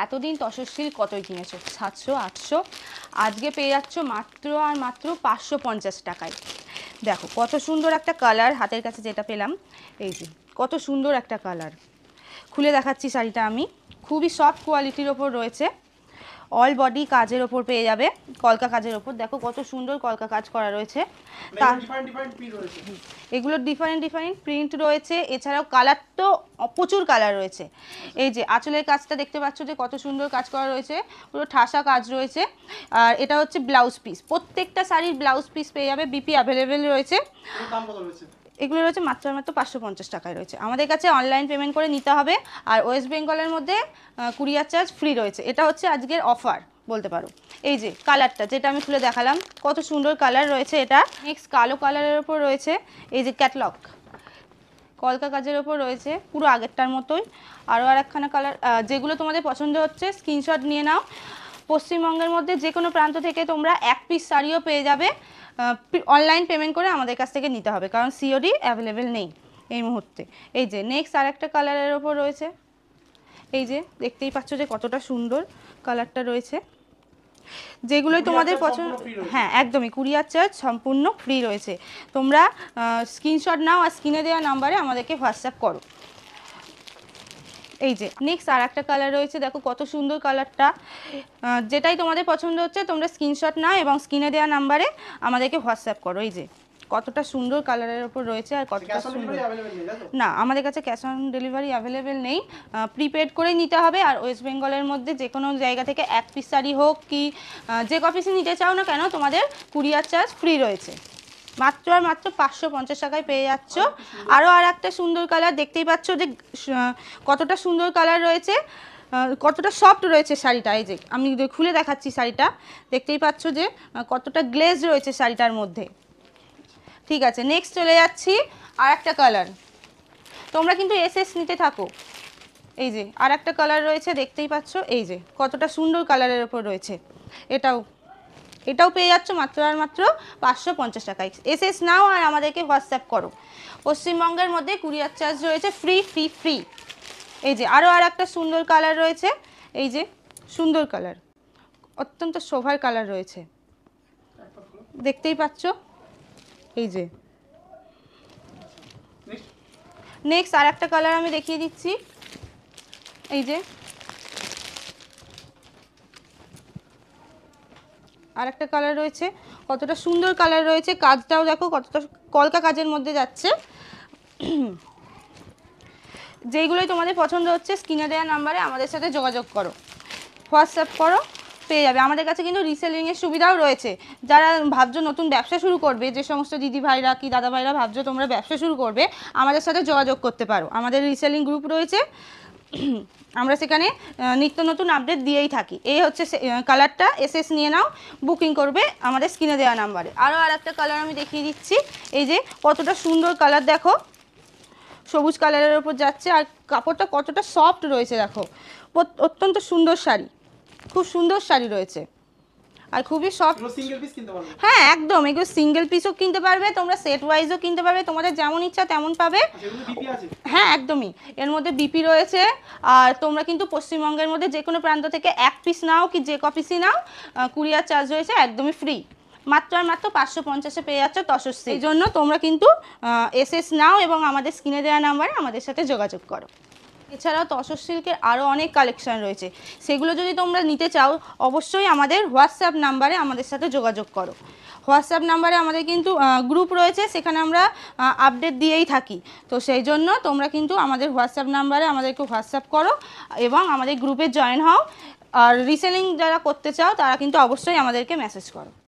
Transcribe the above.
এতদিন তসর সিল্ক কতই কিনেছো, 700 800, আজকে পেয়ে যাচ্ছ মাত্র আর মাত্র 550 টাকায়। দেখো কত সুন্দর একটা কালার, হাতের কাছে যেটা পেলাম, এই যে কত সুন্দর একটা কালার। খুলে দেখাচ্ছি শাড়িটা আমি, খুবই সফট কোয়ালিটির ওপর রয়েছে, অল বডি কাজের ওপর পেয়ে যাবে, কলকা কাজের ওপর। দেখো কত সুন্দর কলকা কাজ করা রয়েছে, এগুলোর ডিফারেন্ট ডিফারেন্ট প্রিন্ট রয়েছে। এছাড়াও কালার তো প্রচুর কালার রয়েছে। এই যে আঁচলের কাজটা দেখতে পাচ্ছ যে কত সুন্দর কাজ করা রয়েছে, পুরো ঠাসা কাজ রয়েছে। আর এটা হচ্ছে ব্লাউজ পিস, প্রত্যেকটা শাড়ির ব্লাউজ পিস পেয়ে যাবে, বিপি অ্যাভেলেবেল রয়েছে। এগুলো রয়েছে মাত্র মাত্র 550 টাকায় রয়েছে। আমাদের কাছে অনলাইন পেমেন্ট করে নিতে হবে, আর ওয়েস্ট বেঙ্গলের মধ্যে কুরিয়ার চার্জ ফ্রি রয়েছে। এটা হচ্ছে আজকের অফার বলতে পারো। এই যে কালারটা যেটা আমি খুলে দেখালাম, কত সুন্দর কালার রয়েছে। এটা নেক্সট কালো কালারের ওপর রয়েছে, এই যে ক্যাটলগ কলকা কাজের ওপর রয়েছে, পুরো আগেরটার মতোই। আরও আর একখানা কালার, যেগুলো তোমাদের পছন্দ হচ্ছে স্ক্রিনশট নিয়ে নাও। পশ্চিমবঙ্গের মধ্যে যে কোনো প্রান্ত থেকে তোমরা এক পিস শাড়িও পেয়ে যাবে, অনলাইন পেমেন্ট করে আমাদের কাছ থেকে নিতে হবে, কারণ সিওডি অ্যাভেলেবেল নেই এই মুহূর্তে। এই যে নেক্সট আর একটা কালারের ওপর রয়েছে, এই যে দেখতেই পাচ্ছ যে কতটা সুন্দর কালারটা রয়েছে। যেগুলোই তোমাদের পছন্দ, হ্যাঁ একদমই কুরিয়ার চার্জ সম্পূর্ণ ফ্রি রয়েছে। তোমরা স্ক্রিনশট নাও আর স্ক্রিনে দেওয়া নাম্বারে আমাদেরকে হোয়াটসঅ্যাপ করো। এই যে নেক্সট আর একটা কালার রয়েছে, দেখো কত সুন্দর কালারটা। যেটাই তোমাদের পছন্দ হচ্ছে তোমরা স্ক্রিনশট নাও এবং স্ক্রিনে দেওয়া নাম্বারে আমাদেরকে হোয়াটসঅ্যাপ করো। এই যে কতটা সুন্দর কালারের ওপর রয়েছে, আর কতটা সুন্দর। না, আমাদের কাছে ক্যাশ অন ডেলিভারি অ্যাভেলেবেল নেই, প্রিপেড করেই নিতে হবে। আর ওয়েস্ট বেঙ্গলের মধ্যে যে কোনো জায়গা থেকে এক পিস শাড়ি হোক কি যে কপিসই নিতে চাও না কেন, তোমাদের কুরিয়ার চার্জ ফ্রি রয়েছে। মাত্র আর মাত্র 550 টাকায় পেয়ে যাচ্ছ। আরও আর একটা সুন্দর কালার দেখতেই পাচ্ছ যে কতটা সুন্দর কালার রয়েছে, কতটা সফট রয়েছে শাড়িটা। এই যে আমি খুলে দেখাচ্ছি শাড়িটা, দেখতেই পাচ্ছ যে কতটা গ্লেজ রয়েছে শাড়িটার মধ্যে। ঠিক আছে, নেক্সট চলে যাচ্ছি আর একটা কালার। তোমরা কিন্তু এসএস নিতে থাকো। এই যে আর একটা কালার রয়েছে, দেখতেই পাচ্ছ, এই যে কতটা সুন্দর কালারের ওপর রয়েছে। এটাও পেয়ে যাচ্ছ মাত্র আর মাত্র 550 টাকায়। এসএস নাও আর আমাদেরকে হোয়াটসঅ্যাপ করো। পশ্চিমবঙ্গের মধ্যে কুরিয়ার চার্জ রয়েছে ফ্রি ফ্রি ফ্রি। এই যে আরও আর একটা সুন্দর কালার রয়েছে, এই যে সুন্দর কালার, অত্যন্ত শোভার কালার রয়েছে, দেখতেই পাচ্ছ। এই যে নেক্সট আর একটা কালার আমি দেখিয়ে দিচ্ছি, এই যে আর একটা কালার রয়েছে, কতটা সুন্দর কালার রয়েছে। কাজটাও দেখো কতটা কলকা কাজের মধ্যে যাচ্ছে। যেইগুলোই তোমাদের পছন্দ হচ্ছে স্ক্রিনে দেওয়া নাম্বারে আমাদের সাথে যোগাযোগ করো, হোয়াটসঅ্যাপ করো, পেয়ে যাবে। আমাদের কাছে কিন্তু রিসেলিংয়ের সুবিধাও রয়েছে। যারা ভাবছো নতুন ব্যবসা শুরু করবে, যে সমস্ত দিদি ভাইরা কি দাদা ভাইরা ভাবছো তোমরা ব্যবসা শুরু করবে, আমাদের সাথে যোগাযোগ করতে পারো। আমাদের রিসেলিং গ্রুপ রয়েছে, আমরা সেখানে নিত্য নতুন আপডেট দিয়েই থাকি। এই হচ্ছে কালারটা, এসএস নিয়ে নাও, বুকিং করবে আমাদের স্ক্রিনে দেওয়া নাম্বারে। আরও আর একটা কালার আমি দেখিয়ে দিচ্ছি, এই যে কতটা সুন্দর কালার, দেখো সবুজ কালারের ওপর যাচ্ছে, আর কাপড়টা কতটা সফট রয়েছে দেখো। অত্যন্ত সুন্দর শাড়ি, খুব সুন্দর শাড়ি রয়েছে, আর খুবই সফট। হ্যাঁ একদম, এগুলো সিঙ্গেল পিসও কিনতে পারবে তোমরা, সেট ওয়াইজও কিনতে পারবে, তোমাদের যেমন ইচ্ছা তেমন পাবে। হ্যাঁ একদমই, এর মধ্যে বিপি রয়েছে। আর তোমরা কিন্তু পশ্চিমবঙ্গের মধ্যে যে কোনো প্রান্ত থেকে এক পিস নাও কি যে কপিসই নাও, কুরিয়ার চার্জ রয়েছে একদমই ফ্রি। মাত্র আর মাত্র 550-এ পেয়ে যাচ্ছ তসর সিল্ক। এই জন্য তোমরা কিন্তু এসএস নাও এবং আমাদের স্ক্রিনে দেওয়া নাম্বারে আমাদের সাথে যোগাযোগ করো। এছাড়াও তসর সিল্কের আরও অনেক কালেকশান রয়েছে, সেগুলো যদি তোমরা নিতে চাও অবশ্যই আমাদের হোয়াটসঅ্যাপ নাম্বারে আমাদের সাথে যোগাযোগ করো। হোয়াটসঅ্যাপ নাম্বারে আমাদের কিন্তু গ্রুপ রয়েছে, সেখানে আমরা আপডেট দিয়েই থাকি। তো সেই জন্য তোমরা কিন্তু আমাদের হোয়াটসঅ্যাপ নাম্বারে আমাদেরকে হোয়াটসঅ্যাপ করো এবং আমাদের গ্রুপে জয়েন হও। আর রিসেলিং যারা করতে চাও তারা কিন্তু অবশ্যই আমাদেরকে মেসেজ করো।